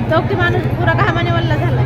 चौकी माणूस पुरा घामाने वल्ला झाला.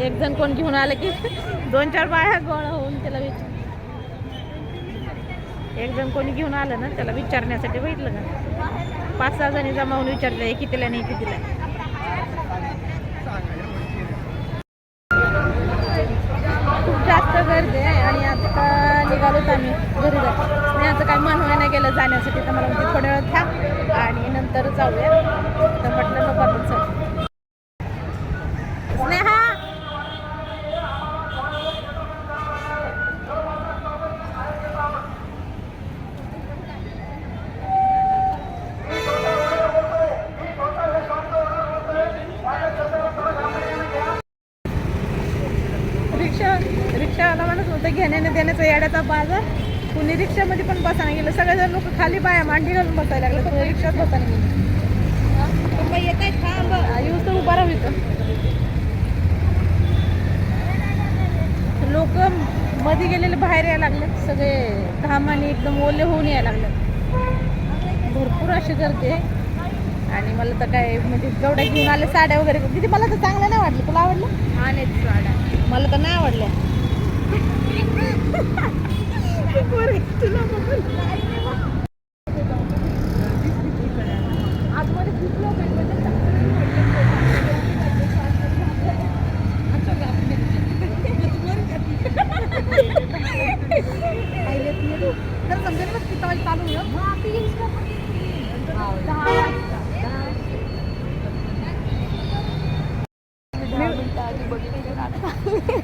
एक जण कोण घेऊन आलं की 2-4 बाया गोळा होऊन त्याला एक जण कोणी घेऊन आलं ना त्याला विचारण्यासाठी बघितलं का 5-6 जणी जमा होऊन विचारले कितीला नाही कितीला. खूप जास्त गर्दी आहे आणि आता निघालोत आम्ही घरी जातो. स्नेहाचं काही मन होईना गेलं जाण्यासाठी तर मला म्हणजे थोड्या वेळ थांब आणि नंतर जाऊया तर म्हटलं नको आपण चल. स्नेहा रिक्षावाला म्हणत होतं घेण्याने देण्याचा येड्याचा बाजार. कुणी रिक्षामध्ये पण बसायला गेलं. सगळेजण लोक खाली बाया मांडी घालून बसायला लागले. तुम्ही रिक्षात बसायला गेले येत आहे थांब येऊस तर उभा राहू इथं. लोक मध्ये गेलेले बाहेर यायला लागले. सगळे घामाने एकदम ओले होऊन यायला लागले. भरपूर अशी गर्दी आहे आणि मला तर काय म्हणजे जेवढ्या घेऊन आले साड्या वगैरे तिथे मला तर चांगलं नाही वाटलं. तुला आवडलं? हा नाही साड्या मला तर नाही आवडल्या. तुला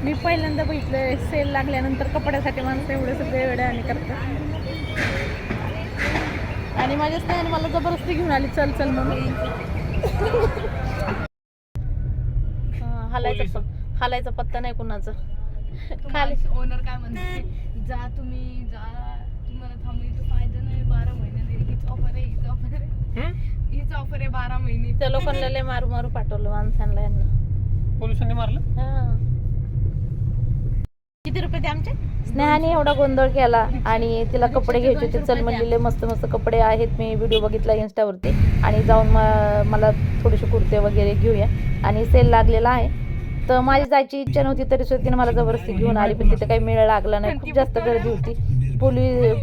मी पहिल्यांदा बघितलं सेल लागल्यानंतर कपड्यासाठी माणसं एवढे सगळे वेड्याने करतात. आणि माझ्या स्नेहाने मला जबरदस्ती घेऊन आली चल चल म्हणून. हालायचा पत्ता नाही कुणाचं. खाली ओनर काय म्हणते जा तुम्ही जा तुम्हाला थांबण्याचा फायदा नाही. 12 महिने हीच ऑफर आहे हीच ऑफर आहे हीच ऑफर आहे 12 महिने. त्या लोकांना लय मारू मारू पाठवलं माणसांना यांना. पोलिसांनी मारलं. हा किती रुपये ते आमचे. स्नेहाने एवढा गोंधळ केला आणि तिला कपडे घ्यायचे होते. चल म्हणलेले मस्त मस्त कपडे आहेत. मी व्हिडिओ बघितला इन्स्टावरती आणि जाऊन मला थोडेसे कुर्ते वगैरे घेऊया आणि सेल लागलेला आहे. तर माझी जायची इच्छा नव्हती तरी सुद्धा तिने मला जबरदस्ती घेऊन आली. पण तिथे काही मेळ लागला नाही. खूप जास्त गर्दी होती.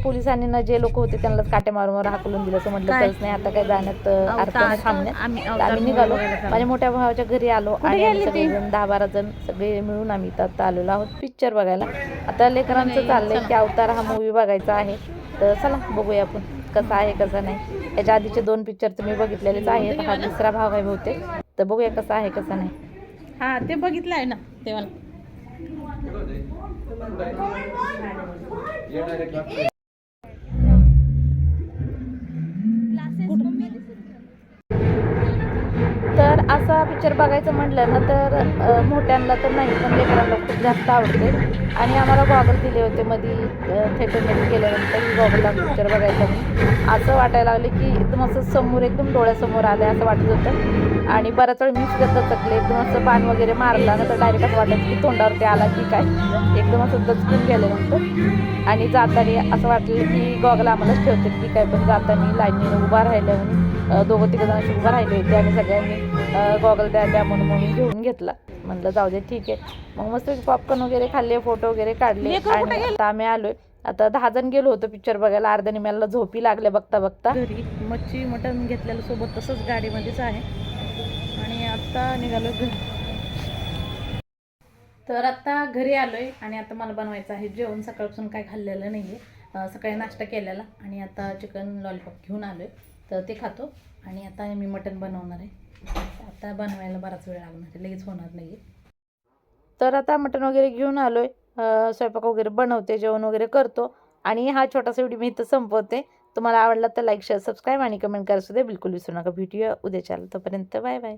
पोलिसांनी ना जे लोक होते त्यांनाच काटे मारून मारून हाकलून दिलं. असं म्हटलं चलच नाही आता काय जाण्यात अर्थ नाही थांबण्यात. आम्ही निघालो. माझ्या मोठ्या भावाच्या घरी आलो आणि सगळेजण 10-12 जण सगळे मिळून आम्ही इथं आलेलो आहोत पिक्चर बघायला. आता लेकरांचं चाललंय की अवतार हा मूवी बघायचा आहे. तर चला बघूया आपण कसा आहे कसा नाही. याच्या आधीचे 2 पिक्चर तर मी बघितलेलेच आहेत. हा 3रा भाग आहे बहुतेक. तर बघूया कसा आहे कसा नाही. हा ते बघितलं आहे ना तेव्हा. तर आज असा पिक्चर बघायचं म्हटलं ना तर मोठ्यांना तर नाही पण लेकरांना खूप जास्त आवडते. आणि आम्हाला गॉगल दिले होते मध्ये थिएटरमध्ये गेल्यानंतर की गॉगलला पिक्चर बघायचा म्हणून. असं वाटायला लागलं की एकदम असं समोर एकदम डोळ्यासमोर आलं असं वाटत होतं. आणि बराच वेळ मी सुद्धा दचकले, एकदम असं बाण वगैरे मारला ना तर डायरेक्ट असं वाटायचं की तोंडावरती आला की काय, एकदम असं दचकून गेलं नंतर. आणि जाताना असं वाटलं की गॉगल आम्हालाच ठेवते की काय, पण जाताना लाईनीनं उभा राहिल्या म्हणून दोघं तिघं जण उभं राहिले होते आणि सगळ्यांनी गॉगल द्या म्हणून घेऊन घेतला. म्हणलं जाऊ दे ठीक आहे. मग मस्त पॉपकॉर्न वगैरे खाल्ले, फोटो वगैरे काढले आणि आता आम्ही आलोय. आता 10 जण गेलो होतो पिक्चर बघायला. अर्ध्याने मला झोपी लागल्या बघता बघता. घरी मच्छी मटण घेतलेलं सोबत तसंच गाडीमध्येच आहे आणि आता निघालो घरी. तर आता घरी आलोय आणि आता मला बनवायचं आहे जेवण. सकाळपासून काय खाल्लेलं नाही आहे. सकाळी नाश्ता केलेला आणि आता चिकन लॉलीपॉप घेऊन आलोय तर ते खातो. आणि आता मी मटण बनवणार आहे. आता बनवायला बराच वेळ लागणार आहे, लगेच होणार नाही. तर आता मटण वगैरे घेऊन आलोय. स्वयंपाक वगैरे बनवते, जेवण वगैरे करतो आणि हा छोटासा व्हिडिओ मी इथं संपवते. तुम्हाला आवडला तर लाईक, शेअर, सबस्क्राईब आणि कमेंट करायला सुद्धा बिलकुल विसरू नका. भेटूया उद्याच्या. तोपर्यंत बाय बाय.